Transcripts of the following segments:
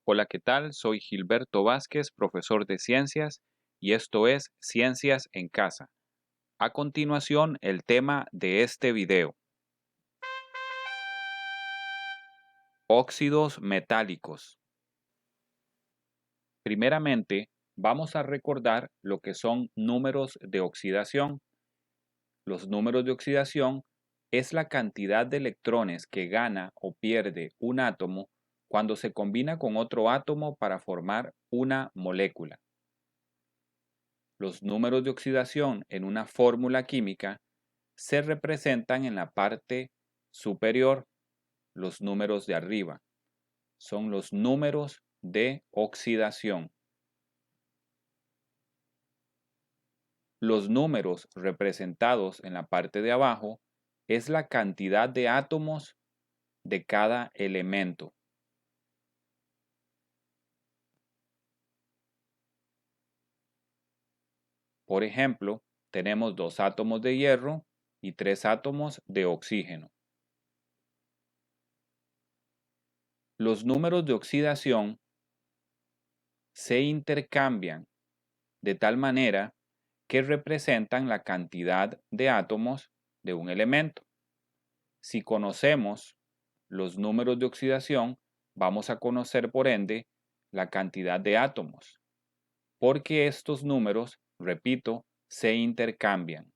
Hola, ¿qué tal? Soy Gilberto Vázquez, profesor de ciencias, y esto es Ciencias en Casa. A continuación, el tema de este video: óxidos metálicos. Primeramente, vamos a recordar lo que son números de oxidación. Los números de oxidación es la cantidad de electrones que gana o pierde un átomo cuando se combina con otro átomo para formar una molécula. Los números de oxidación en una fórmula química se representan en la parte superior. Los números de arriba son los números de oxidación. Los números representados en la parte de abajo es la cantidad de átomos de cada elemento. Por ejemplo, tenemos 2 átomos de hierro y 3 átomos de oxígeno. Los números de oxidación se intercambian de tal manera que representan la cantidad de átomos de un elemento. Si conocemos los números de oxidación, vamos a conocer por ende la cantidad de átomos, porque estos números, repito, se intercambian.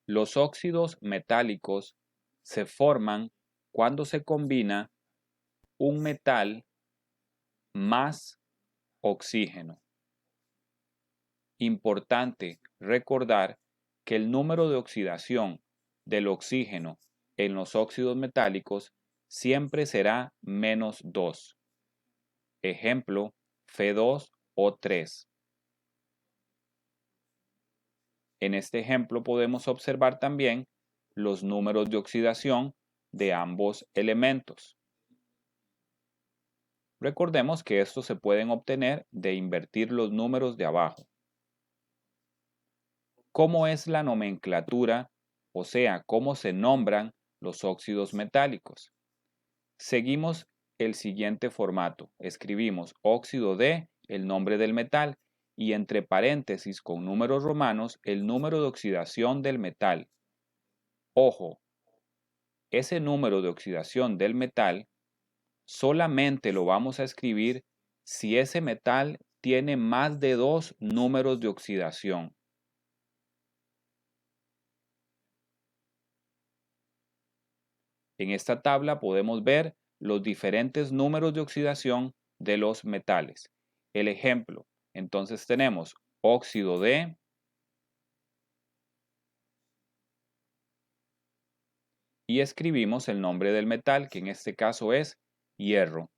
Los óxidos metálicos se forman cuando se combina un metal más oxígeno. Importante recordar que el número de oxidación del oxígeno en los óxidos metálicos siempre será -2. Ejemplo, Fe2O3. En este ejemplo podemos observar también los números de oxidación de ambos elementos. Recordemos que estos se pueden obtener de invertir los números de abajo. ¿Cómo es la nomenclatura? O sea, ¿cómo se nombran los óxidos metálicos? Seguimos el siguiente formato. Escribimos óxido de, el nombre del metal, y entre paréntesis con números romanos el número de oxidación del metal. Ojo, ese número de oxidación del metal solamente lo vamos a escribir si ese metal tiene más de 2 números de oxidación. En esta tabla podemos ver los diferentes números de oxidación de los metales. El ejemplo, entonces tenemos óxido de, y escribimos el nombre del metal, que en este caso es hierro.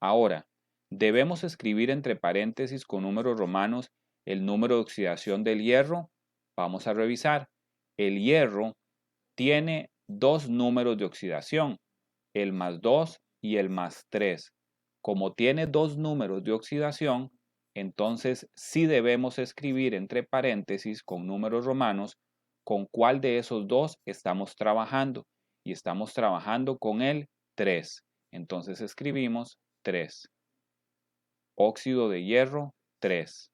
Ahora, ¿debemos escribir entre paréntesis con números romanos el número de oxidación del hierro? Vamos a revisar. El hierro tiene 2 números de oxidación, el +2 y el +3. Como tiene 2 números de oxidación, entonces sí debemos escribir entre paréntesis con números romanos con cuál de esos 2 estamos trabajando. Y estamos trabajando con el 3. Entonces escribimos 3. Óxido de hierro 3.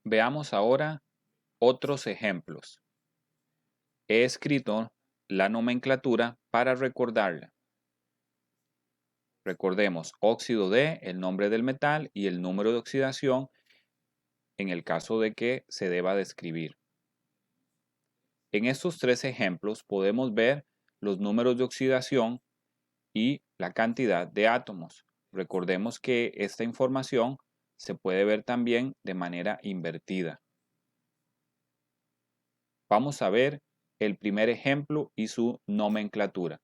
Veamos ahora otros ejemplos. He escrito la nomenclatura para recordarla. Recordemos, óxido de, el nombre del metal y el número de oxidación en el caso de que se deba describir. En estos 3 ejemplos podemos ver los números de oxidación y la cantidad de átomos. Recordemos que esta información se puede ver también de manera invertida. Vamos a ver el primer ejemplo y su nomenclatura.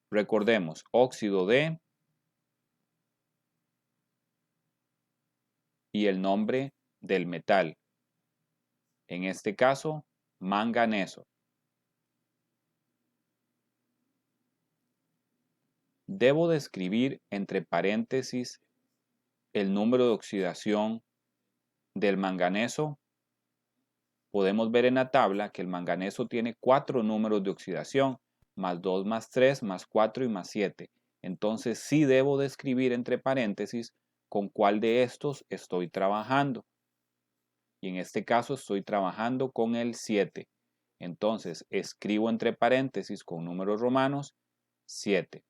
Recordemos, óxido de y el nombre del metal. En este caso, manganeso. Debo de escribir entre paréntesis el número de oxidación del manganeso. Podemos ver en la tabla que el manganeso tiene 4 números de oxidación, más 2, más 3, más 4 y más 7. Entonces sí debo de escribir entre paréntesis con cuál de estos estoy trabajando. Y en este caso estoy trabajando con el 7. Entonces escribo entre paréntesis con números romanos 7.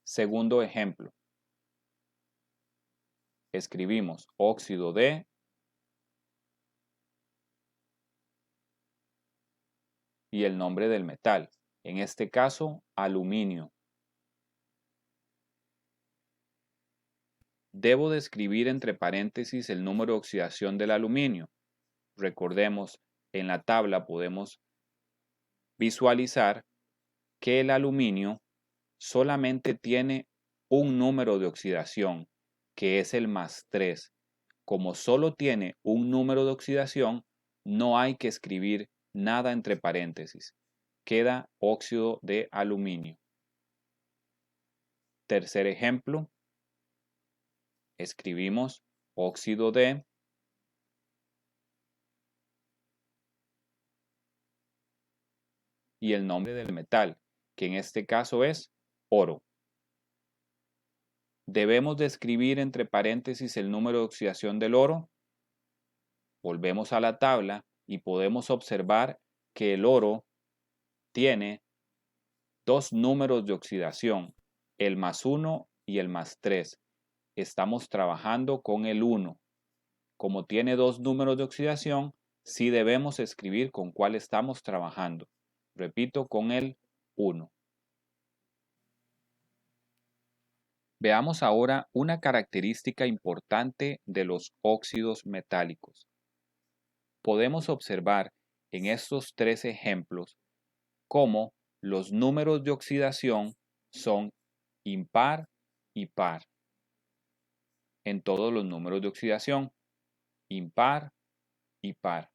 Segundo ejemplo. Escribimos óxido de y el nombre del metal. En este caso, aluminio. Debo de escribir entre paréntesis el número de oxidación del aluminio. Recordemos, en la tabla podemos visualizar que el aluminio solamente tiene un número de oxidación, que es el más 3. Como solo tiene un número de oxidación, no hay que escribir nada entre paréntesis. Queda óxido de aluminio. Tercer ejemplo. Escribimos óxido de y el nombre del metal, que en este caso es oro. Debemos de escribir entre paréntesis el número de oxidación del oro. Volvemos a la tabla y podemos observar que el oro tiene 2 números de oxidación, el más 1 y el más 3. Estamos trabajando con el 1. Como tiene 2 números de oxidación, sí debemos escribir con cuál estamos trabajando. Repito, con el 1. Veamos ahora una característica importante de los óxidos metálicos. Podemos observar en estos 3 ejemplos cómo los números de oxidación son impar y par. En todos los números de oxidación, impar y par.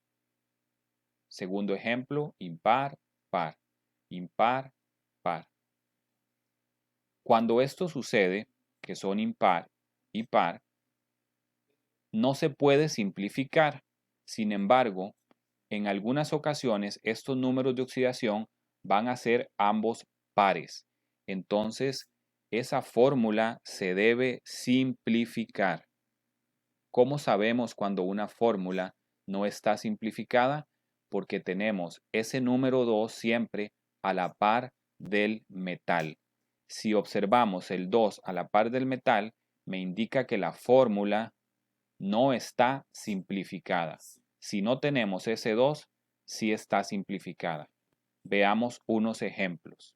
Segundo ejemplo, impar, par, impar, par. Cuando esto sucede, que son impar y par, no se puede simplificar. Sin embargo, en algunas ocasiones estos números de oxidación van a ser ambos pares. Entonces, esa fórmula se debe simplificar. ¿Cómo sabemos cuando una fórmula no está simplificada? Porque tenemos ese número 2 siempre a la par del metal. Si observamos el 2 a la par del metal, me indica que la fórmula no está simplificada. Si no tenemos ese 2, sí está simplificada. Veamos unos ejemplos.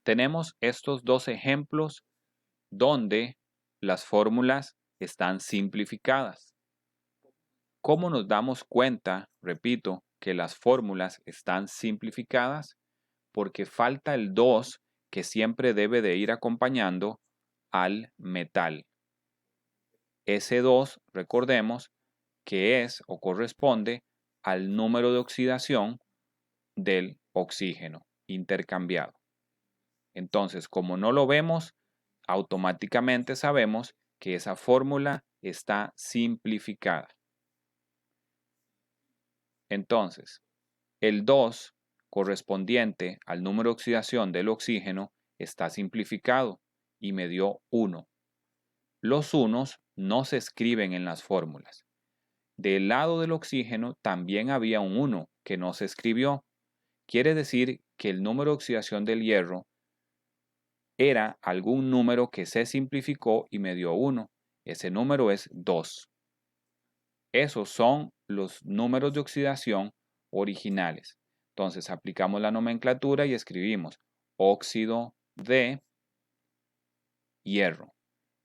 Tenemos estos 2 ejemplos donde las fórmulas están simplificadas. ¿Cómo nos damos cuenta, repito, que las fórmulas están simplificadas? Porque falta el 2 que siempre debe de ir acompañando al metal. Ese 2, recordemos, que es o corresponde al número de oxidación del oxígeno intercambiado. Entonces, como no lo vemos, automáticamente sabemos que esa fórmula está simplificada. Entonces, el 2 correspondiente al número de oxidación del oxígeno está simplificado y me dio 1. Los unos no se escriben en las fórmulas. Del lado del oxígeno también había un 1 que no se escribió. Quiere decir que el número de oxidación del hierro era algún número que se simplificó y me dio 1. Ese número es 2. Esos son los números de oxidación originales. Entonces aplicamos la nomenclatura y escribimos óxido de hierro.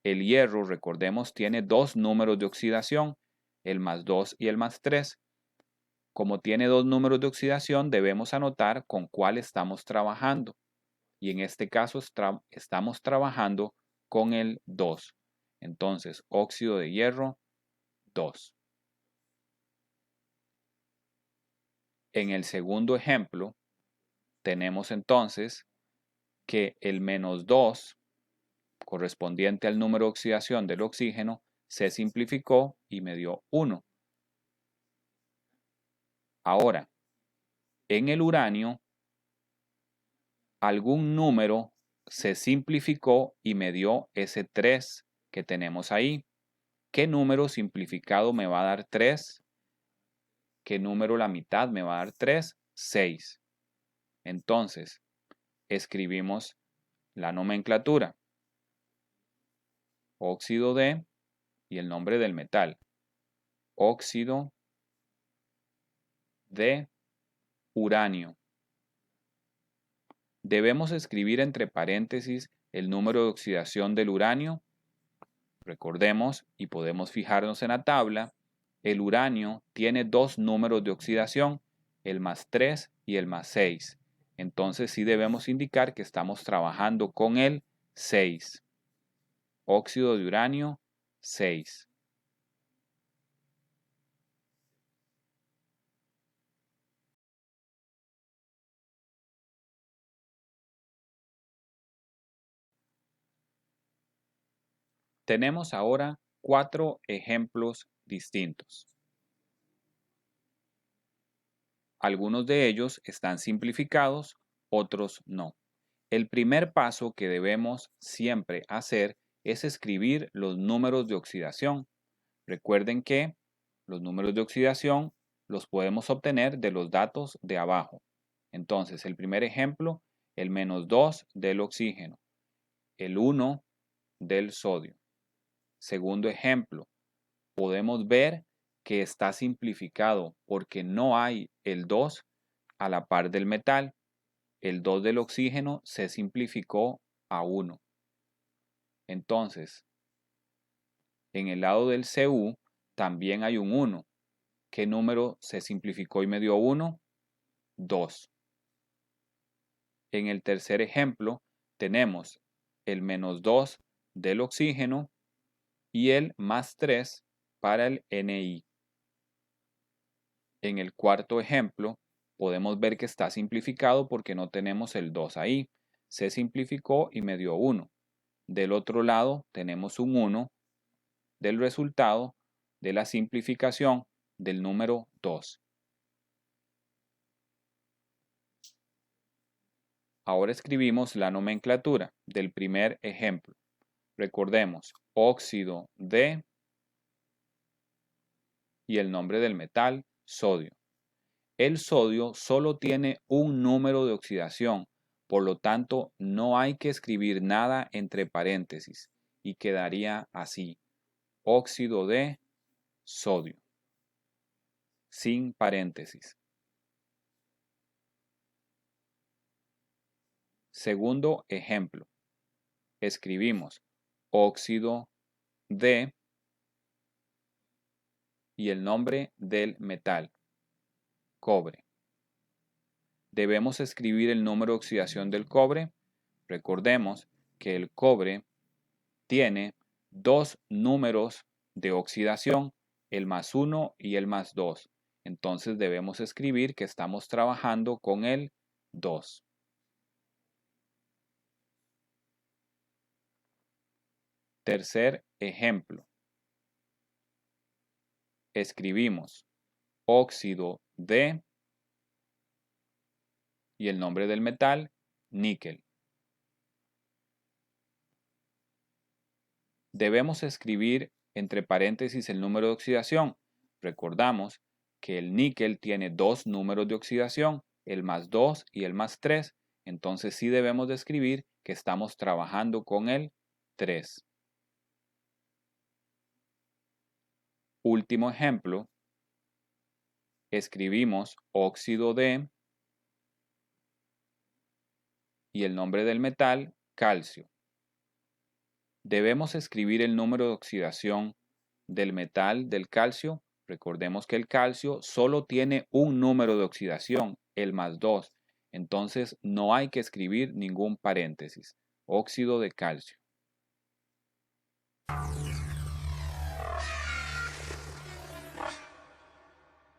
El hierro, recordemos, tiene 2 números de oxidación, el más 2 y el más 3. Como tiene 2 números de oxidación, debemos anotar con cuál estamos trabajando. Y en este caso estamos trabajando con el 2. Entonces, óxido de hierro, 2. En el segundo ejemplo, tenemos entonces que el -2, correspondiente al número de oxidación del oxígeno, se simplificó y me dio 1. Ahora, en el uranio, algún número se simplificó y me dio ese 3 que tenemos ahí. ¿Qué número simplificado me va a dar 3? ¿Qué número la mitad me va a dar 3? 6. Entonces, escribimos la nomenclatura. Óxido de y el nombre del metal. Óxido de uranio. Debemos escribir entre paréntesis el número de oxidación del uranio. Recordemos y podemos fijarnos en la tabla, el uranio tiene dos números de oxidación, el +3 y el +6. Entonces sí debemos indicar que estamos trabajando con el 6. Óxido de uranio 6. Tenemos ahora 4 ejemplos distintos. Algunos de ellos están simplificados, otros no. El primer paso que debemos siempre hacer es escribir los números de oxidación. Recuerden que los números de oxidación los podemos obtener de los datos de abajo. Entonces, el primer ejemplo, el -2 del oxígeno, el 1 del sodio. Segundo ejemplo, podemos ver que está simplificado porque no hay el 2 a la par del metal. El 2 del oxígeno se simplificó a 1. Entonces, en el lado del Cu también hay un 1. ¿Qué número se simplificó y me dio 1? 2. En el tercer ejemplo tenemos el -2 del oxígeno y el +3 para el Ni. En el cuarto ejemplo podemos ver que está simplificado porque no tenemos el 2 ahí. Se simplificó y me dio 1. Del otro lado tenemos un 1 del resultado de la simplificación del número 2. Ahora escribimos la nomenclatura del primer ejemplo. Recordemos, óxido de y el nombre del metal, sodio. El sodio solo tiene un número de oxidación, por lo tanto no hay que escribir nada entre paréntesis y quedaría así, óxido de sodio, sin paréntesis. Segundo ejemplo, escribimos óxido de y el nombre del metal, cobre. Debemos escribir el número de oxidación del cobre. Recordemos que el cobre tiene dos números de oxidación, el +1 y el +2. Entonces debemos escribir que estamos trabajando con el 2. Tercer ejemplo. Escribimos óxido de y el nombre del metal, níquel. Debemos escribir entre paréntesis el número de oxidación. Recordamos que el níquel tiene dos números de oxidación, el +2 y el +3. Entonces sí debemos de escribir que estamos trabajando con el 3. Último ejemplo. Escribimos óxido de y el nombre del metal, calcio. Debemos escribir el número de oxidación del metal del calcio. Recordemos que el calcio solo tiene un número de oxidación, el +2. Entonces no hay que escribir ningún paréntesis. Óxido de calcio.